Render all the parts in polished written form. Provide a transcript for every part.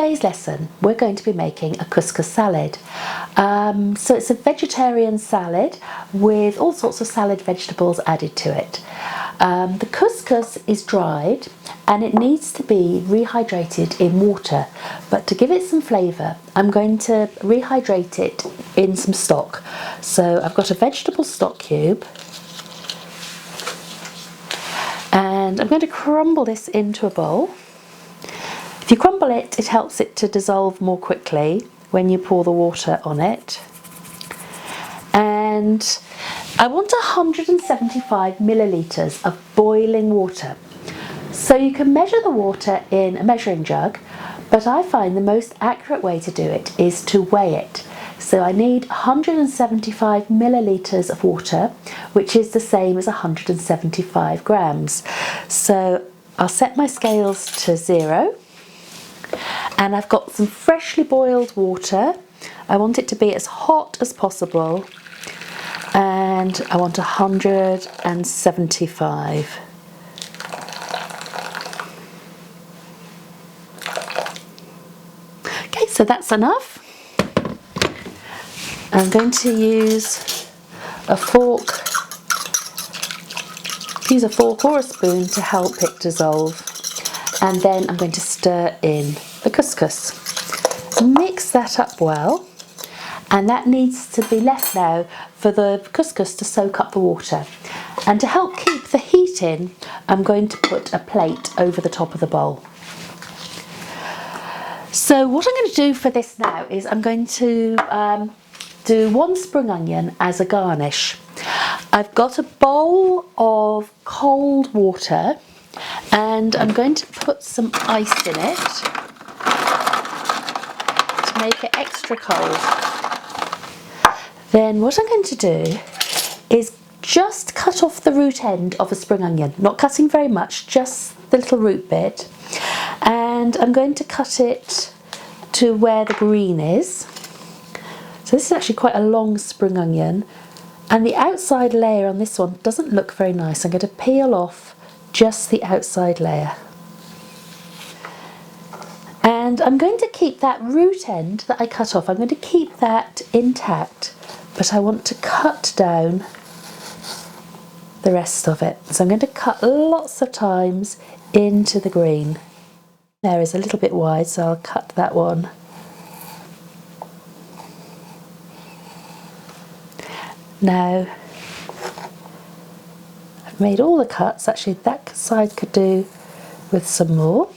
today's lesson we're going to be making a couscous salad. So it's a vegetarian salad with all sorts of salad vegetables added to it. The couscous is dried and it needs to be rehydrated in water, but to give it some flavour I'm going to rehydrate it in some stock. So I've got a vegetable stock cube and I'm going to crumble this into a bowl. If you crumble it, it helps it to dissolve more quickly when you pour the water on it. And I want 175 millilitres of boiling water. So you can measure the water in a measuring jug, but I find the most accurate way to do it is to weigh it. So I need 175 millilitres of water, which is the same as 175 grams. So I'll set my scales to 0. And I've got some freshly boiled water. I want it to be as hot as possible, and I want 175. Okay, so that's enough. I'm going to use a fork. Use a fork or a spoon to help it dissolve. And then I'm going to stir in the couscous. Mix that up well, and that needs to be left now for the couscous to soak up the water. And to help keep the heat in, I'm going to put a plate over the top of the bowl. So what I'm going to do for this now is I'm going to do 1 spring onion as a garnish. I've got a bowl of cold water and I'm going to put some ice in it to make it extra cold. Then what I'm going to do is just cut off the root end of a spring onion, not cutting very much, just the little root bit, and I'm going to cut it to where the green is. So this is actually quite a long spring onion, and the outside layer on this one doesn't look very nice. I'm going to peel off just the outside layer. And I'm going to keep that root end that I cut off, I'm going to keep that intact, but I want to cut down the rest of it. So I'm going to cut lots of times into the green. There is a little bit wide, so I'll cut that one. Now, I've made all the cuts. Actually that side could do with some more,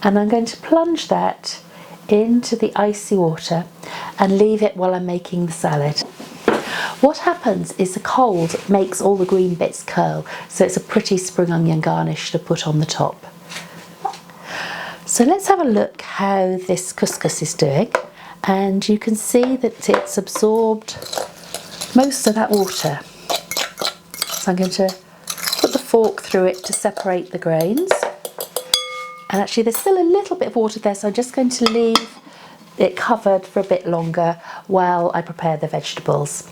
and I'm going to plunge that into the icy water and leave it while I'm making the salad. What happens is the cold makes all the green bits curl, so it's a pretty spring onion garnish to put on the top. So let's have a look how this couscous is doing, and you can see that it's absorbed most of that water. So I'm going to put the fork through it to separate the grains. And actually there's still a little bit of water there, so I'm just going to leave it covered for a bit longer while I prepare the vegetables.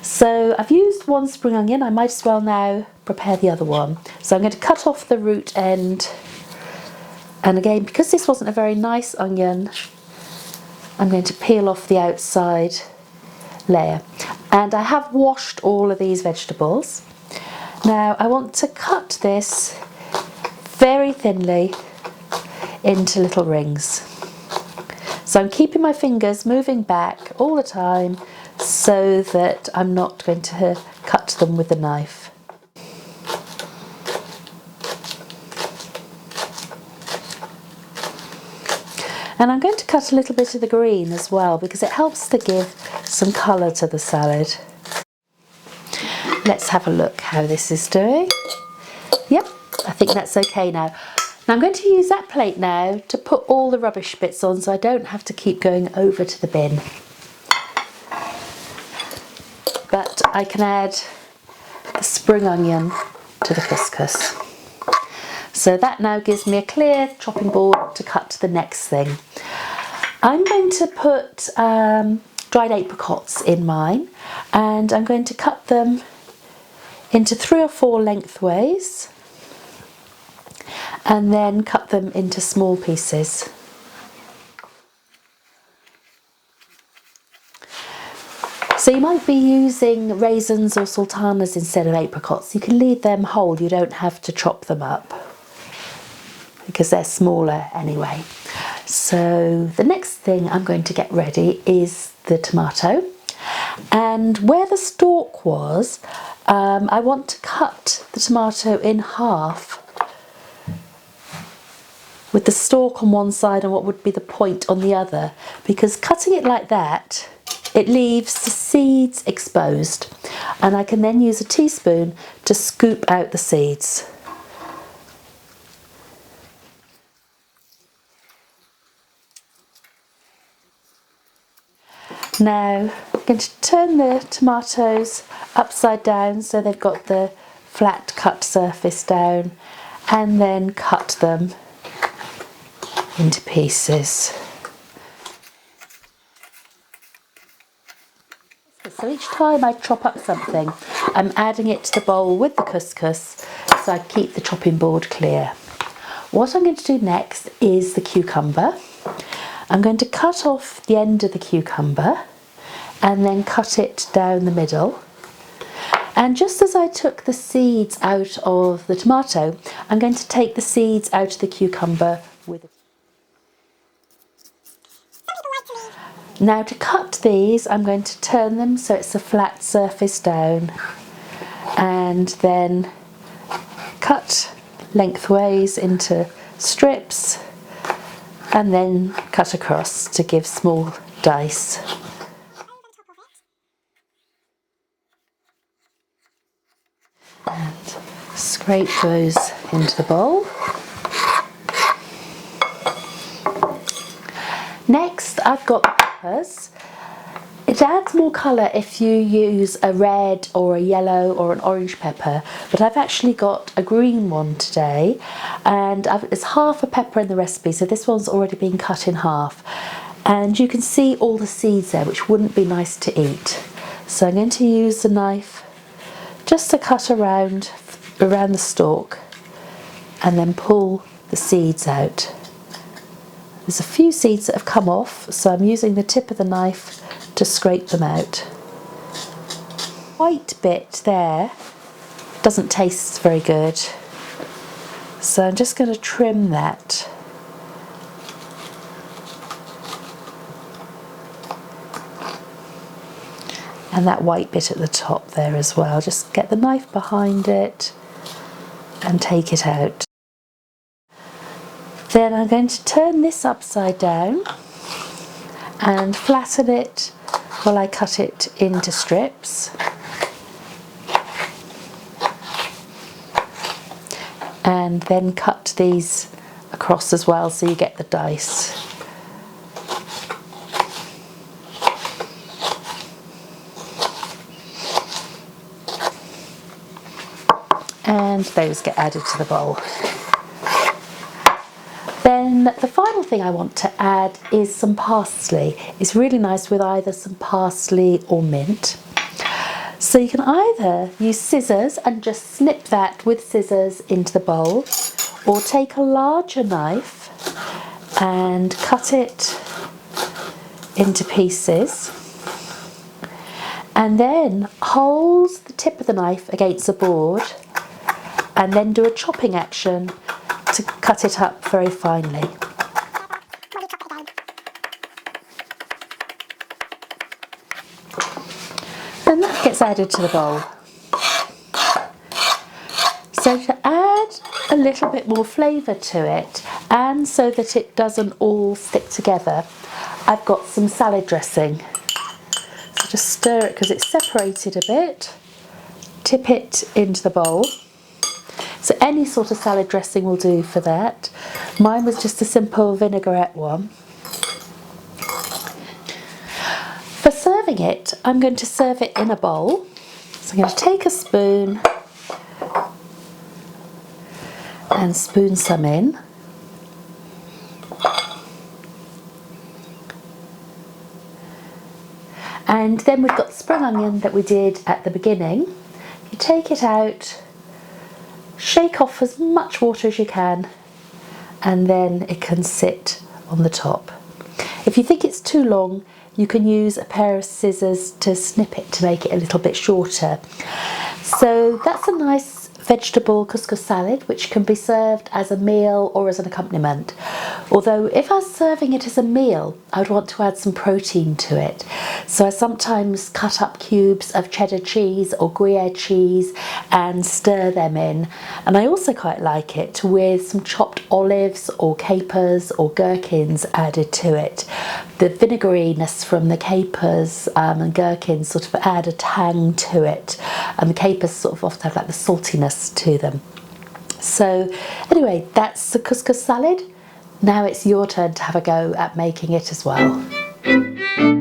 So I've used 1 spring onion, I might as well now prepare the other one. So I'm going to cut off the root end. And again, because this wasn't a very nice onion, I'm going to peel off the outside layer. And I have washed all of these vegetables. Now I want to cut this very thinly into little rings. So I'm keeping my fingers moving back all the time so that I'm not going to cut them with the knife. And I'm going to cut a little bit of the green as well because it helps to give some colour to the salad. Let's have a look how this is doing. Yep, I think that's okay now. Now I'm going to use that plate now to put all the rubbish bits on so I don't have to keep going over to the bin. But I can add the spring onion to the couscous. So that now gives me a clear chopping board to cut to the next thing. I'm going to put dried apricots in mine, and I'm going to cut them into 3 or 4 lengthways and then cut them into small pieces. So you might be using raisins or sultanas instead of apricots. You can leave them whole, you don't have to chop them up because they're smaller anyway. So the next thing I'm going to get ready is the tomato. And where the stalk was, I want to cut the tomato in half with the stalk on one side and what would be the point on the other, because cutting it like that, it leaves the seeds exposed, and I can then use a teaspoon to scoop out the seeds. Now I'm going to turn the tomatoes upside down so they've got the flat cut surface down, and then cut them into pieces. So each time I chop up something, I'm adding it to the bowl with the couscous so I keep the chopping board clear. What I'm going to do next is the cucumber. I'm going to cut off the end of the cucumber and then cut it down the middle. And just as I took the seeds out of the tomato, I'm going to take the seeds out of the cucumber with it. Now to cut these, I'm going to turn them so it's a flat surface down, and then cut lengthways into strips and then cut across to give small dice. And scrape those into the bowl. Next, I've got the peppers. It adds more colour if you use a red or a yellow or an orange pepper, but I've actually got a green one today, and it's half a pepper in the recipe, so this one's already been cut in half. And you can see all the seeds there, which wouldn't be nice to eat. So I'm going to use the knife just to cut around the stalk and then pull the seeds out. There's a few seeds that have come off, so I'm using the tip of the knife to scrape them out. White bit there doesn't taste very good, so I'm just going to trim that. And that white bit at the top there as well. Just get the knife behind it and take it out. Then I'm going to turn this upside down and flatten it while I cut it into strips. And then cut these across as well so you get the dice. And those get added to the bowl. Then the final thing I want to add is some parsley. It's really nice with either some parsley or mint. So you can either use scissors and just snip that with scissors into the bowl, or take a larger knife and cut it into pieces, and then hold the tip of the knife against the board and then do a chopping action to cut it up very finely. And that gets added to the bowl. So to add a little bit more flavour to it, and so that it doesn't all stick together, I've got some salad dressing. So just stir it because it's separated a bit, tip it into the bowl. So any sort of salad dressing will do for that. Mine was just a simple vinaigrette one. For serving it, I'm going to serve it in a bowl. So I'm going to take a spoon and spoon some in. And then we've got the spring onion that we did at the beginning. You take it out, shake off as much water as you can, and then it can sit on the top. If you think it's too long, you can use a pair of scissors to snip it to make it a little bit shorter. So that's a nice vegetable couscous salad, which can be served as a meal or as an accompaniment. Although if I was serving it as a meal, I would want to add some protein to it. So I sometimes cut up cubes of cheddar cheese or Gruyere cheese and stir them in. And I also quite like it with some chopped olives or capers or gherkins added to it. The vinegariness from the capers and gherkins sort of add a tang to it, and the capers sort of often have like the saltiness to them. So anyway, that's the couscous salad. Now it's your turn to have a go at making it as well.